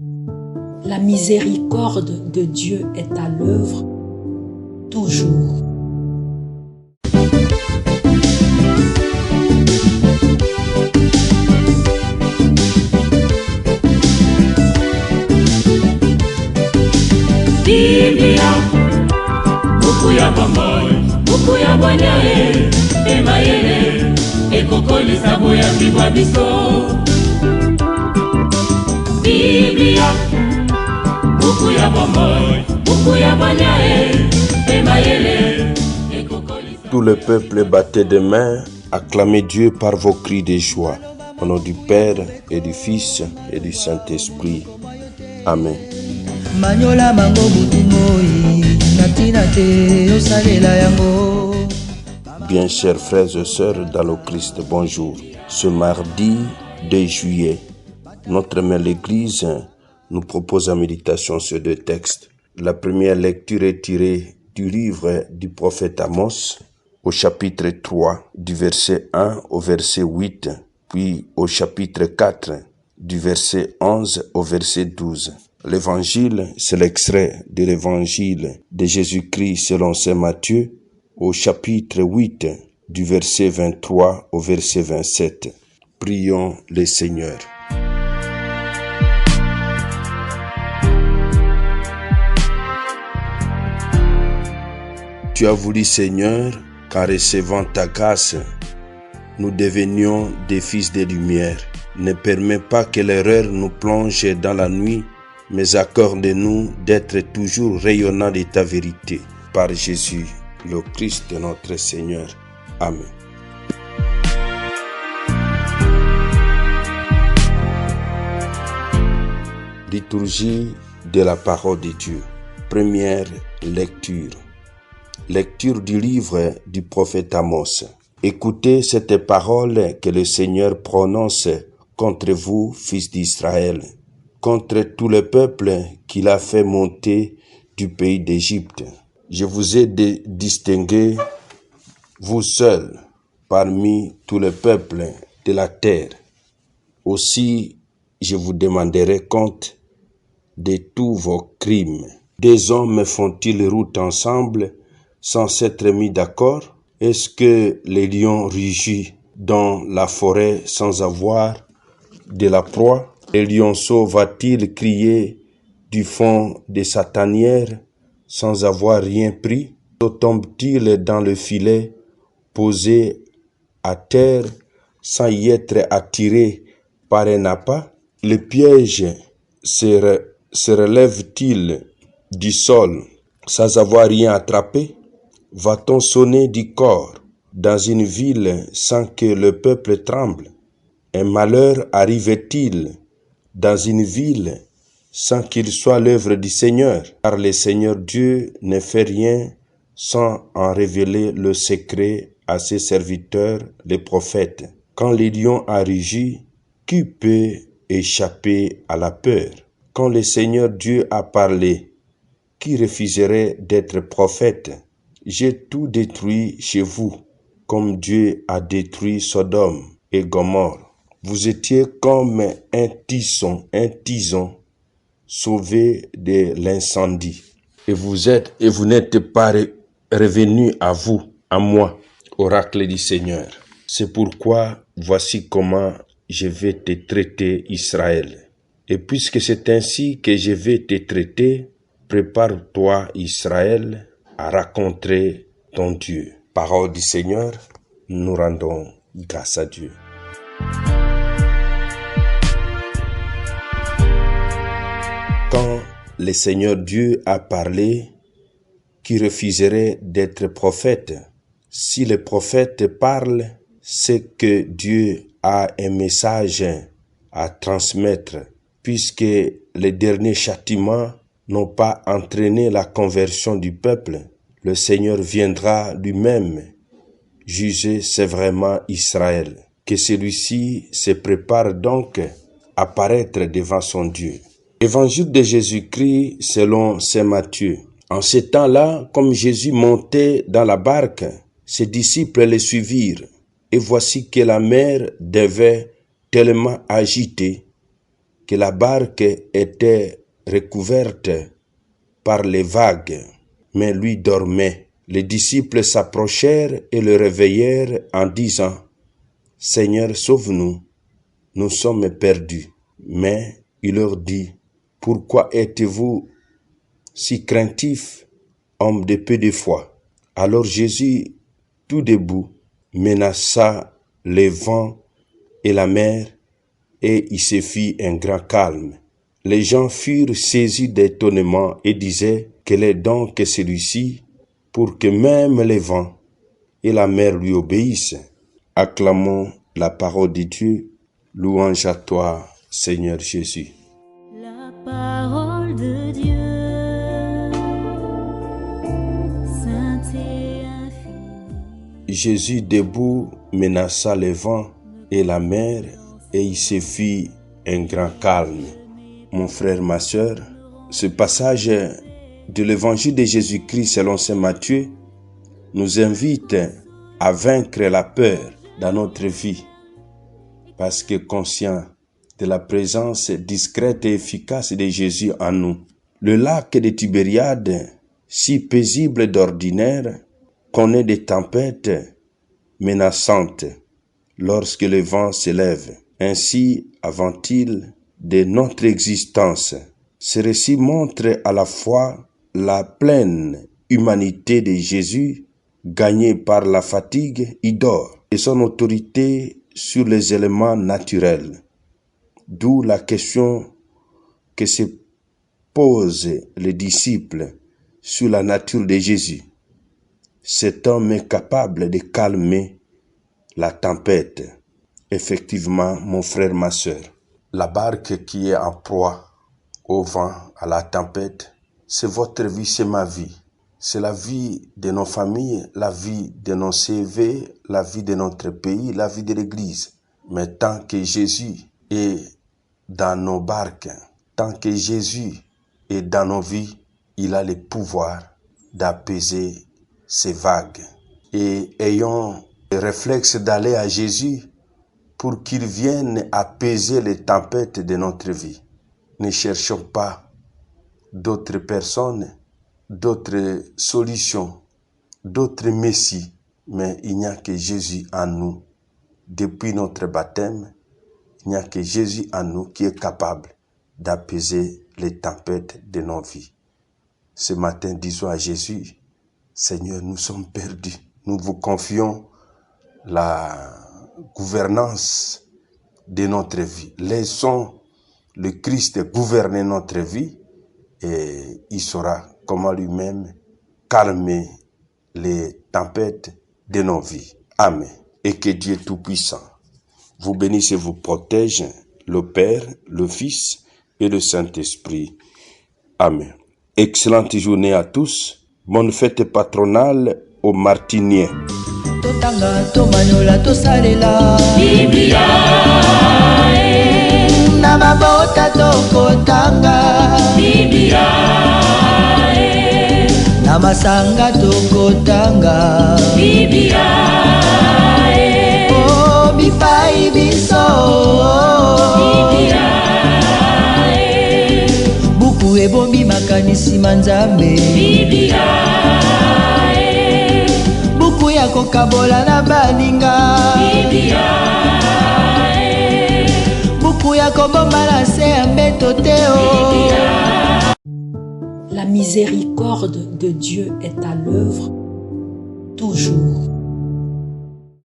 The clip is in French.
La miséricorde de Dieu est à l'œuvre toujours. Biblia, buku ya bomoi, buku ya bwanyae, emayele, ekokolisa boyambi bwa biso. Biblia, buku ya bomoi, buku ya bwanyae, emayele, ekokolisa. Tout le peuple battait des mains, acclamez Dieu par vos cris de joie. Au nom du Père et du Fils et du Saint-Esprit. Amen. Manyola mango butumoi natina te osalela yango. Bien chers frères et sœurs dans le Christ, bonjour. Ce mardi 2 juillet, notre mère l'Église nous propose en méditation sur deux textes. La première lecture est tirée du livre du prophète Amos, au chapitre 3, du verset 1 au verset 8, puis au chapitre 4, du verset 11 au verset 12. L'évangile, c'est l'extrait de l'évangile de Jésus-Christ selon saint Matthieu, au chapitre 8, du verset 23 au verset 27. Prions le Seigneur. Tu as voulu, Seigneur, qu'en recevant ta grâce, nous devenions des fils de lumière. Ne permets pas que l'erreur nous plonge dans la nuit, mais accorde-nous d'être toujours rayonnants de ta vérité. Par Jésus, le Christ notre Seigneur. Amen. Liturgie de la parole de Dieu. Première lecture. Lecture du livre du prophète Amos. Écoutez cette parole que le Seigneur prononce contre vous, fils d'Israël, contre tout le peuple qu'il a fait monter du pays d'Égypte. Je vous ai distingué, vous seuls, parmi tout le peuple de la terre. Aussi, je vous demanderai compte de tous vos crimes. Des hommes font-ils route ensemble sans s'être mis d'accord? Est-ce que les lions rugissent dans la forêt sans avoir de la proie? Les lionceaux va-t-il crier du fond de sa tanière sans avoir rien pris? Tombe-t-il dans le filet posé à terre sans y être attiré par un appât? Le piège se relève-t-il du sol sans avoir rien attrapé? Va-t-on sonner du corps dans une ville sans que le peuple tremble? Un malheur arrive-t-il dans une ville sans qu'il soit l'œuvre du Seigneur? Car le Seigneur Dieu ne fait rien sans en révéler le secret à ses serviteurs, les prophètes. Quand le lion a rugi, qui peut échapper à la peur? Quand le Seigneur Dieu a parlé, qui refuserait d'être prophète? J'ai tout détruit chez vous, comme Dieu a détruit Sodome et Gomorrhe. Vous étiez comme un tison sauvé de l'incendie. Et vous n'êtes pas revenu à vous, à moi, oracle du Seigneur. C'est pourquoi voici comment je vais te traiter, Israël. Et puisque c'est ainsi que je vais te traiter, prépare-toi, Israël, à rencontrer ton Dieu. Parole du Seigneur, nous rendons grâce à Dieu. Quand le Seigneur Dieu a parlé, qui refuserait d'être prophète? Si le prophète parle, c'est que Dieu a un message à transmettre, puisque les derniers châtiments n'ont pas entraîné la conversion du peuple. Le Seigneur viendra lui-même juger sévèrement Israël. Que celui-ci se prépare donc à paraître devant son Dieu. Évangile de Jésus-Christ selon saint Matthieu. En ce temps-là, comme Jésus montait dans la barque, ses disciples le suivirent. Et voici que la mer devait tellement agiter que la barque était recouverte par les vagues, mais lui dormait. Les disciples s'approchèrent et le réveillèrent en disant, « Seigneur, sauve-nous, nous sommes perdus. » Mais il leur dit, « Pourquoi êtes-vous si craintifs, hommes de peu de foi? » Alors Jésus, tout debout, menaça les vents et la mer, et il se fit un grand calme. Les gens furent saisis d'étonnement et disaient, « Quel est donc celui-ci pour que même les vents et la mer lui obéissent? » Acclamons la parole de Dieu. Louange à toi, Seigneur Jésus. La parole de Dieu, sainte et infinie. Jésus debout menaça les vents et la mer, et il se fit un grand calme. Mon frère, ma sœur, ce passage de l'évangile de Jésus-Christ selon saint Matthieu nous invite à vaincre la peur dans notre vie, parce que conscient de la présence discrète et efficace de Jésus en nous. Le lac de Tibériade, si paisible d'ordinaire, connaît des tempêtes menaçantes lorsque le vent s'élève. Ainsi avant-il de notre existence. Ce récit montre à la fois la pleine humanité de Jésus, gagnée par la fatigue, il dort, et son autorité sur les éléments naturels. D'où la question que se posent les disciples sur la nature de Jésus. Cet homme est capable de calmer la tempête. Effectivement, mon frère, ma sœur, la barque qui est en proie au vent, à la tempête, c'est votre vie, c'est ma vie. C'est la vie de nos familles, la vie de nos CV, la vie de notre pays, la vie de l'Église. Mais tant que Jésus est dans nos barques, tant que Jésus est dans nos vies, il a le pouvoir d'apaiser ces vagues. Et ayons le réflexe d'aller à Jésus pour qu'il vienne apaiser les tempêtes de notre vie. Ne cherchons pas d'autres personnes, d'autres solutions, d'autres messies, mais il n'y a que Jésus en nous. Depuis notre baptême, il n'y a que Jésus en nous qui est capable d'apaiser les tempêtes de nos vies. Ce matin, disons à Jésus, Seigneur, nous sommes perdus. Nous vous confions la gouvernance de notre vie. Laissons le Christ gouverner notre vie et il saura comment lui-même calmer les tempêtes de nos vies. Amen. Et que Dieu Tout-Puissant vous bénisse et vous protège, le Père, le Fils et le Saint-Esprit. Amen. Excellente journée à tous. Bonne fête patronale aux Martiniens. Totanga tomanyola tosalela Biblia na mabota tokotanga Biblia na masanga tokotanga Biblia oh bipai biso Biblia buku ebombi makanisi manzambe Biblia buku ya kokabola na baninga Biblia buku ya kobomba na se ya mbeto te o. La miséricorde de Dieu est à l'œuvre toujours.